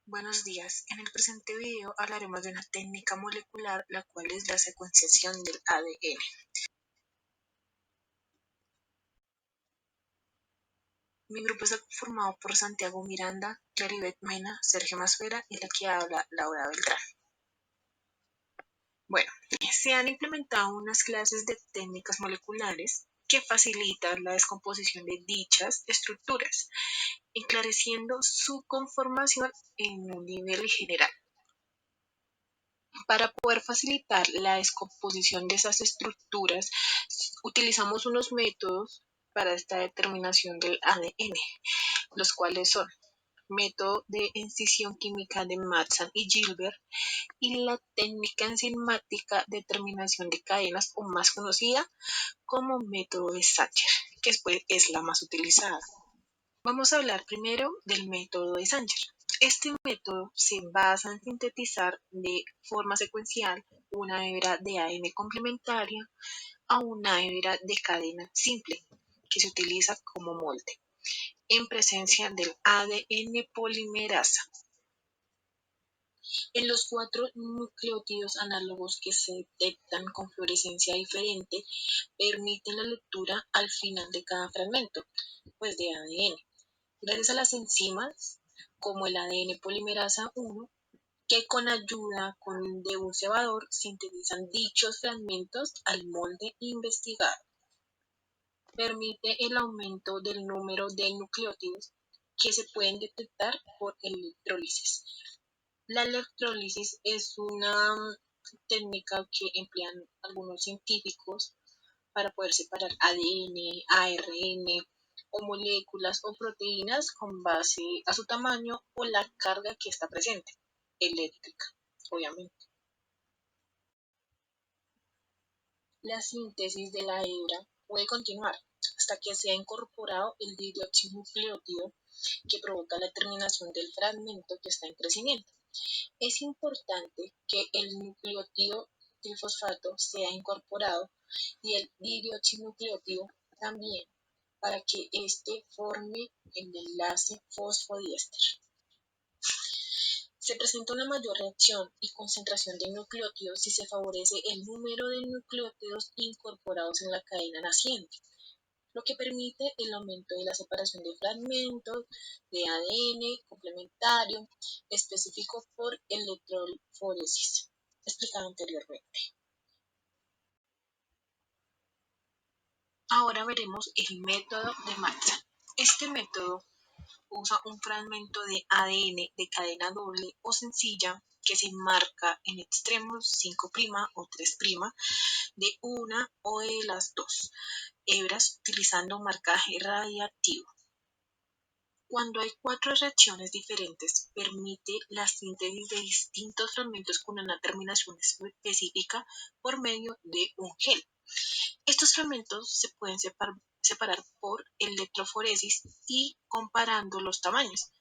Buenos días. En el presente video hablaremos de una técnica molecular, la cual es la secuenciación del ADN. Mi grupo está formado por Santiago Miranda, Claribet Mena, Sergio Masfera y la que habla, Laura Beltrán. Bueno, se han implementado unas clases de técnicas moleculares que facilitan la descomposición de dichas estructuras, esclareciendo su conformación en un nivel general. Para poder facilitar la descomposición de esas estructuras, utilizamos unos métodos para esta determinación del ADN, los cuales son método de escisión química de Mattson y Gilbert y la técnica enzimática de determinación de cadenas, o más conocida como método de Sanger, que es la más utilizada. Vamos a hablar primero del método de Sanger. Este método se basa en sintetizar de forma secuencial una hebra de ADN complementaria a una hebra de cadena simple, que se utiliza como molde, en presencia del ADN polimerasa. En los 4 nucleótidos análogos que se detectan con fluorescencia diferente, permiten la lectura al final de cada fragmento, pues de ADN, gracias a las enzimas como el ADN polimerasa 1, que con ayuda de un cebador sintetizan dichos fragmentos al molde investigado. Permite el aumento del número de nucleótidos que se pueden detectar por electrólisis. La electrólisis es una técnica que emplean algunos científicos para poder separar ADN, ARN o moléculas o proteínas con base a su tamaño o la carga que está presente, eléctrica, obviamente. La síntesis de la hebra puede continuar hasta que sea incorporado el dioxinucleótido que provoca la terminación del fragmento que está en crecimiento. Es importante que el nucleótido trifosfato sea incorporado y el dioxinucleótido también, para que éste forme el enlace fosfodiéster. Se presenta una mayor reacción y concentración de nucleótidos si se favorece el número de nucleótidos incorporados en la cadena naciente, lo que permite el aumento de la separación de fragmentos de ADN complementario específico por electroforesis, explicado anteriormente. Ahora veremos el método de Mattson. Este método usa un fragmento de ADN de cadena doble o sencilla que se marca en extremos 5' o 3' de una o de las dos hebras utilizando marcaje radiactivo. Cuando hay 4 reacciones diferentes, permite la síntesis de distintos fragmentos con una terminación específica por medio de un gel. Estos fragmentos se pueden separar por electroforesis y comparando los tamaños.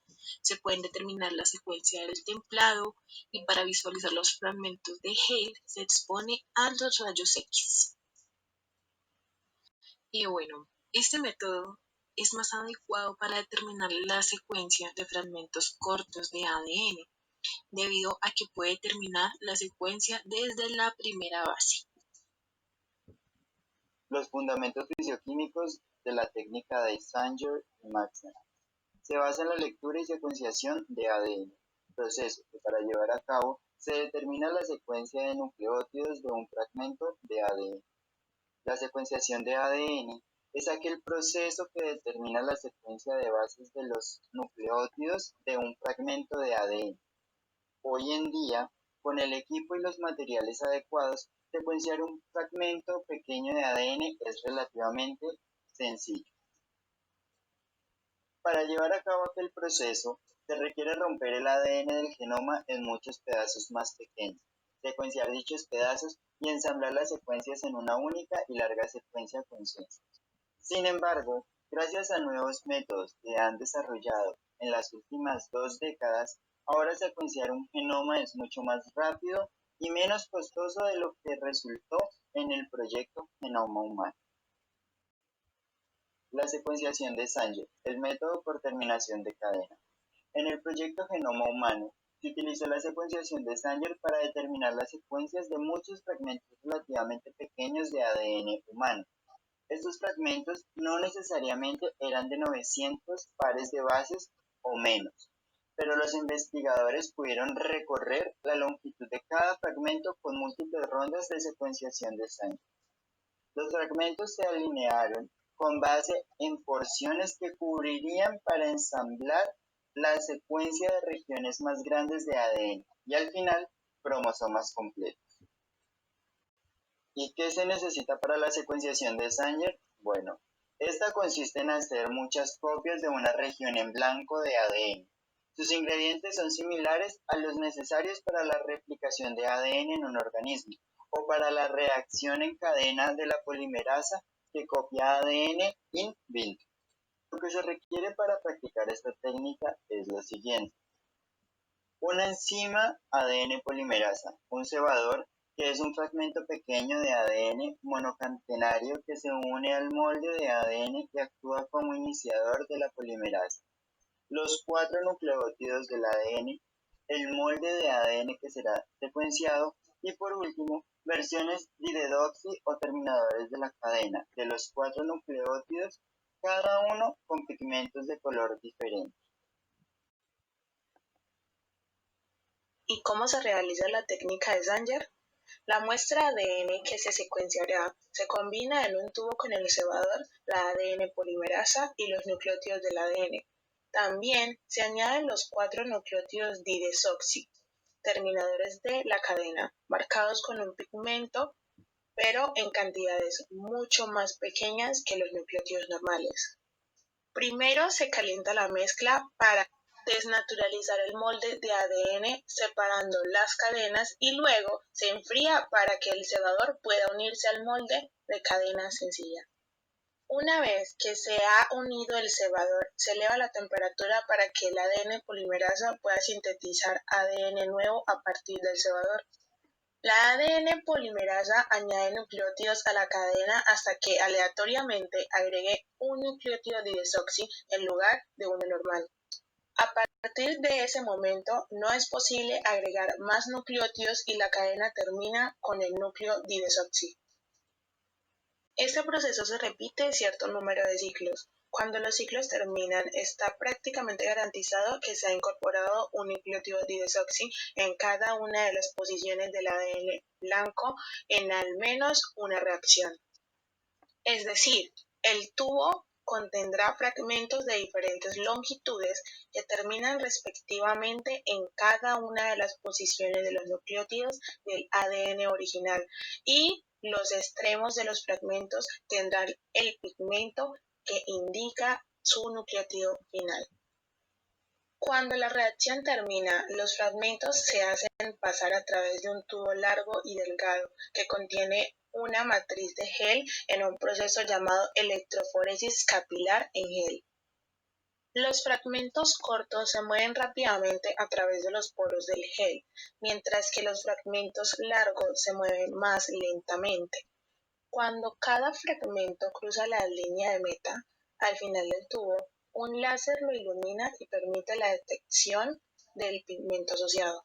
Se pueden determinar la secuencia del templado y para visualizar los fragmentos de gel se expone a los rayos X. Y bueno, este método es más adecuado para determinar la secuencia de fragmentos cortos de ADN, debido a que puede determinar la secuencia desde la primera base. Los fundamentos fisioquímicos de la técnica de Sanger y Mattson. Se basa en la lectura y secuenciación de ADN, proceso que para llevar a cabo se determina la secuencia de nucleótidos de un fragmento de ADN. La secuenciación de ADN es aquel proceso que determina la secuencia de bases de los nucleótidos de un fragmento de ADN. Hoy en día, con el equipo y los materiales adecuados, secuenciar un fragmento pequeño de ADN es relativamente sencillo. Para llevar a cabo aquel proceso, se requiere romper el ADN del genoma en muchos pedazos más pequeños, secuenciar dichos pedazos y ensamblar las secuencias en una única y larga secuencia consensual. Sin embargo, gracias a nuevos métodos que han desarrollado en las últimas 2 décadas, ahora secuenciar un genoma es mucho más rápido y menos costoso de lo que resultó en el proyecto Genoma Humano. La secuenciación de Sanger, el método por terminación de cadena. En el proyecto Genoma Humano, se utilizó la secuenciación de Sanger para determinar las secuencias de muchos fragmentos relativamente pequeños de ADN humano. Estos fragmentos no necesariamente eran de 900 pares de bases o menos, pero los investigadores pudieron recorrer la longitud de cada fragmento con múltiples rondas de secuenciación de Sanger. Los fragmentos se alinearon con base en porciones que cubrirían para ensamblar la secuencia de regiones más grandes de ADN y al final cromosomas completos. ¿Y qué se necesita para la secuenciación de Sanger? Bueno, esta consiste en hacer muchas copias de una región en blanco de ADN. Sus ingredientes son similares a los necesarios para la replicación de ADN en un organismo o para la reacción en cadena de la polimerasa que copia ADN in vitro. Lo que se requiere para practicar esta técnica es lo siguiente. Una enzima ADN polimerasa, un cebador, que es un fragmento pequeño de ADN monocatenario que se une al molde de ADN y actúa como iniciador de la polimerasa. Los 4 nucleótidos del ADN, el molde de ADN que será secuenciado y por último, versiones diredoxi o terminadores de la cadena de los 4 nucleótidos, cada uno con pigmentos de color diferente. ¿Y cómo se realiza la técnica de Sanger? La muestra de ADN que se secuenciará se combina en un tubo con el cebador, la ADN polimerasa y los nucleótidos del ADN. También se añaden los 4 nucleótidos didesoxi, terminadores de la cadena, marcados con un pigmento, pero en cantidades mucho más pequeñas que los nucleótidos normales. Primero se calienta la mezcla para desnaturalizar el molde de ADN separando las cadenas y luego se enfría para que el cebador pueda unirse al molde de cadena sencilla. Una vez que se ha unido el cebador, se eleva la temperatura para que el ADN polimerasa pueda sintetizar ADN nuevo a partir del cebador. La ADN polimerasa añade nucleótidos a la cadena hasta que aleatoriamente agregue un nucleótido didesoxi en lugar de uno normal. A partir de ese momento no es posible agregar más nucleótidos y la cadena termina con el núcleo didesoxi. Este proceso se repite cierto número de ciclos. Cuando los ciclos terminan, está prácticamente garantizado que se ha incorporado un nucleótido didesoxi en cada una de las posiciones del ADN blanco en al menos una reacción. Es decir, el tubo contendrá fragmentos de diferentes longitudes que terminan respectivamente en cada una de las posiciones de los nucleótidos del ADN original y los extremos de los fragmentos tendrán el pigmento que indica su nucleótido final. Cuando la reacción termina, los fragmentos se hacen pasar a través de un tubo largo y delgado que contiene una matriz de gel en un proceso llamado electroforesis capilar en gel. Los fragmentos cortos se mueven rápidamente a través de los poros del gel, mientras que los fragmentos largos se mueven más lentamente. Cuando cada fragmento cruza la línea de meta, al final del tubo, un láser lo ilumina y permite la detección del pigmento asociado.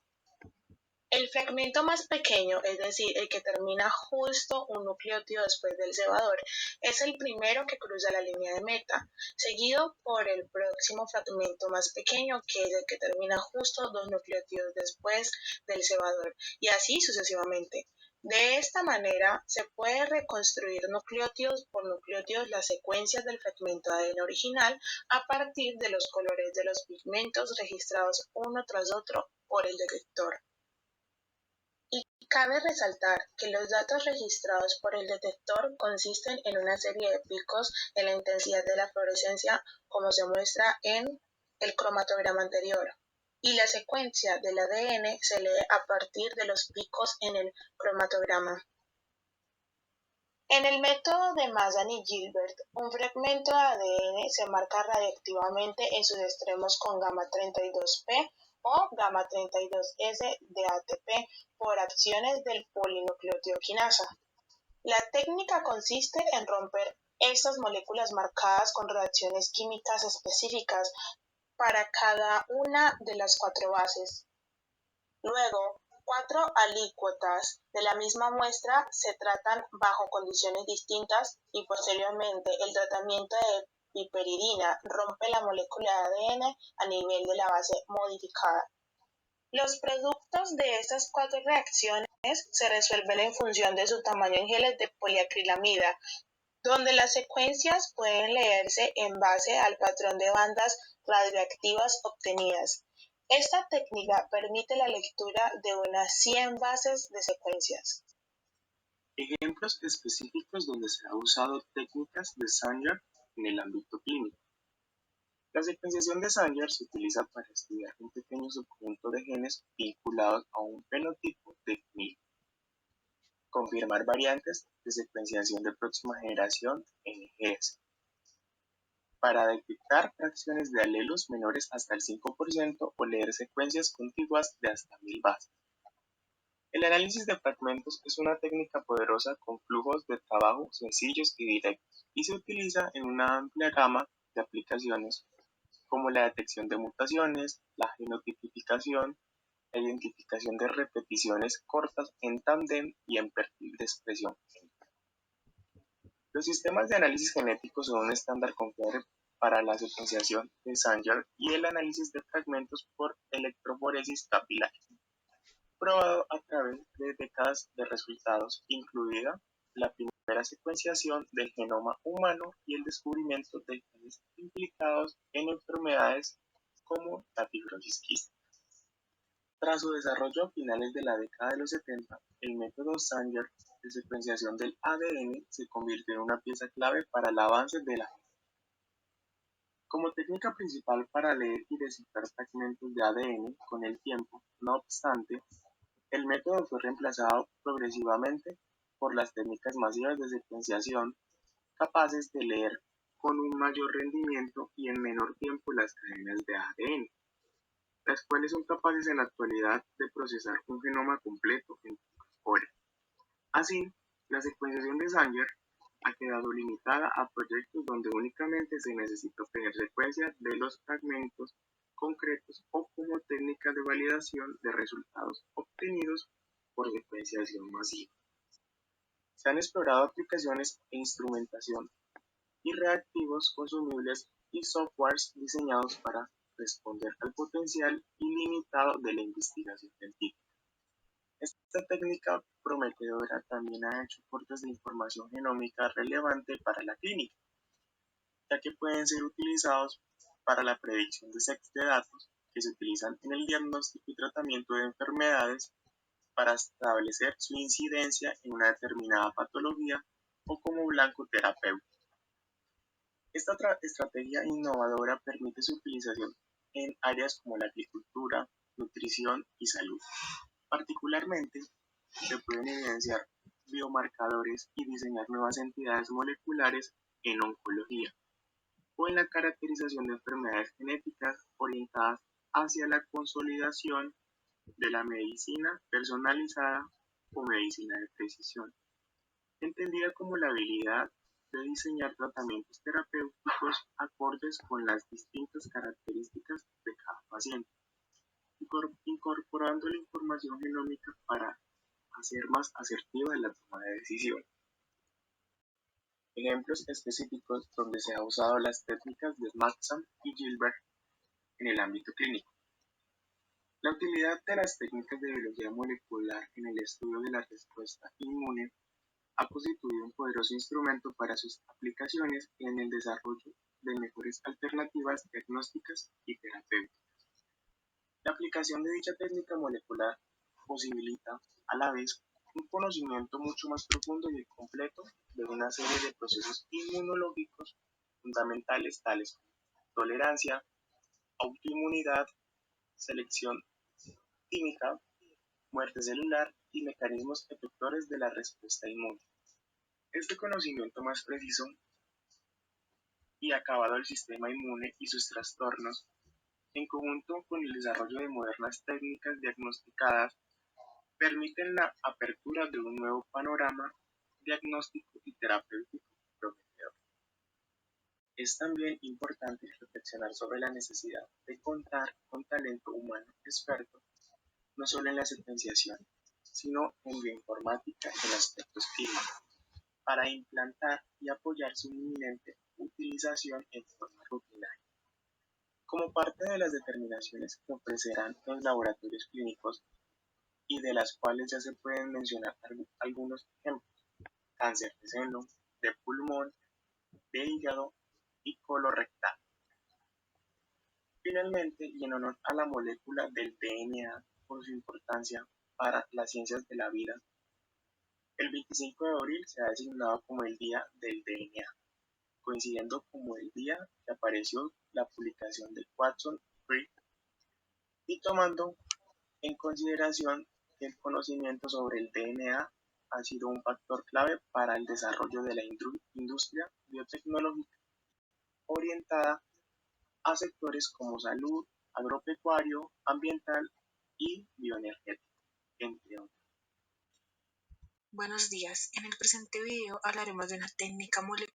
El fragmento más pequeño, es decir, el que termina justo un nucleótido después del cebador, es el primero que cruza la línea de meta, seguido por el próximo fragmento más pequeño, que es el que termina justo 2 nucleótidos después del cebador, y así sucesivamente. De esta manera, se puede reconstruir nucleótidos por nucleótidos las secuencias del fragmento ADN original a partir de los colores de los pigmentos registrados uno tras otro por el detector. Y cabe resaltar que los datos registrados por el detector consisten en una serie de picos en la intensidad de la fluorescencia, como se muestra en el cromatograma anterior, y la secuencia del ADN se lee a partir de los picos en el cromatograma. En el método de Mason y Gilbert, un fragmento de ADN se marca radiactivamente en sus extremos con gamma 32P o gamma 32S de ATP por acciones del polinucleótido quinasa. La técnica consiste en romper estas moléculas marcadas con reacciones químicas específicas para cada una de las cuatro bases. Luego, cuatro alícuotas de la misma muestra se tratan bajo condiciones distintas y posteriormente el tratamiento de piperidina rompe la molécula de ADN a nivel de la base modificada. Los productos de estas cuatro reacciones se resuelven en función de su tamaño en geles de poliacrilamida, donde las secuencias pueden leerse en base al patrón de bandas radioactivas obtenidas. Esta técnica permite la lectura de unas 100 bases de secuencias. Ejemplos específicos donde se ha usado técnicas de Sanger en el ámbito clínico. La secuenciación de Sanger se utiliza para estudiar un pequeño subconjunto de genes vinculados a un fenotipo definido, confirmar variantes de secuenciación de próxima generación NGS, para detectar fracciones de alelos menores hasta el 5% o leer secuencias contiguas de hasta 1000 bases. El análisis de fragmentos es una técnica poderosa con flujos de trabajo sencillos y directos, y se utiliza en una amplia gama de aplicaciones como la detección de mutaciones, la genotipificación, la identificación de repeticiones cortas en tándem y en perfil de expresión genética. Los sistemas de análisis genético son un estándar confiable para la secuenciación de Sanger y el análisis de fragmentos por electroforesis capilar, probado a través de décadas de resultados, incluida la primera secuenciación del genoma humano y el descubrimiento de genes implicados en enfermedades como la fibrosis quística. Tras su desarrollo a finales de la década de los 70, el método Sanger de secuenciación del ADN se convirtió en una pieza clave para el avance de la genética. Como técnica principal para leer y descifrar fragmentos de ADN con el tiempo, no obstante, el método fue reemplazado progresivamente por las técnicas masivas de secuenciación, capaces de leer con un mayor rendimiento y en menor tiempo las cadenas de ADN, las cuales son capaces en la actualidad de procesar un genoma completo en pocas horas. Así, la secuenciación de Sanger ha quedado limitada a proyectos donde únicamente se necesita obtener secuencias de los fragmentos concretos o como técnica de validación de resultados obtenidos por secuenciación masiva. Se han explorado aplicaciones e instrumentación y reactivos consumibles y softwares diseñados para responder al potencial ilimitado de la investigación científica. Esta técnica prometedora también ha hecho cortes de información genómica relevante para la clínica, ya que pueden ser utilizados para la predicción de sets de datos que se utilizan en el diagnóstico y tratamiento de enfermedades para establecer su incidencia en una determinada patología o como blanco terapéutico. Esta estrategia innovadora permite su utilización en áreas como la agricultura, nutrición y salud. Particularmente, se pueden evidenciar biomarcadores y diseñar nuevas entidades moleculares en oncología o en la caracterización de enfermedades genéticas orientadas hacia la consolidación de la medicina personalizada o medicina de precisión, entendida como la habilidad de diseñar tratamientos terapéuticos acordes con las distintas características de cada paciente, incorporando la información genómica para hacer más asertiva la toma de decisión. Ejemplos específicos donde se ha usado las técnicas de Maxam y Gilbert en el ámbito clínico. La utilidad de las técnicas de biología molecular en el estudio de la respuesta inmune ha constituido un poderoso instrumento para sus aplicaciones en el desarrollo de mejores alternativas diagnósticas y terapéuticas. La aplicación de dicha técnica molecular posibilita, a la vez, un conocimiento mucho más profundo y completo de una serie de procesos inmunológicos fundamentales tales como tolerancia, autoinmunidad, selección química, muerte celular y mecanismos efectores de la respuesta inmune. Este conocimiento más preciso y acabado del sistema inmune y sus trastornos, en conjunto con el desarrollo de modernas técnicas diagnosticadas, permiten la apertura de un nuevo panorama diagnóstico y terapéutico prometedor. Es también importante reflexionar sobre la necesidad de contar con talento humano experto no solo en la secuenciación, sino en bioinformática en aspectos clínicos, para implantar y apoyar su inminente utilización en forma rutinaria. Como parte de las determinaciones que ofrecerán los laboratorios clínicos y de las cuales ya se pueden mencionar algunos ejemplos: cáncer de seno, de pulmón, de hígado y colorectal. Finalmente, y en honor a la molécula del DNA por su importancia para las ciencias de la vida, el 25 de abril se ha designado como el Día del DNA, coincidiendo como el día que apareció la publicación de Watson Crick y tomando en consideración que el conocimiento sobre el DNA ha sido un factor clave para el desarrollo de la industria biotecnológica orientada a sectores como salud, agropecuario, ambiental y bioenergético, entre otros. Buenos días. En el presente video hablaremos de una técnica molecular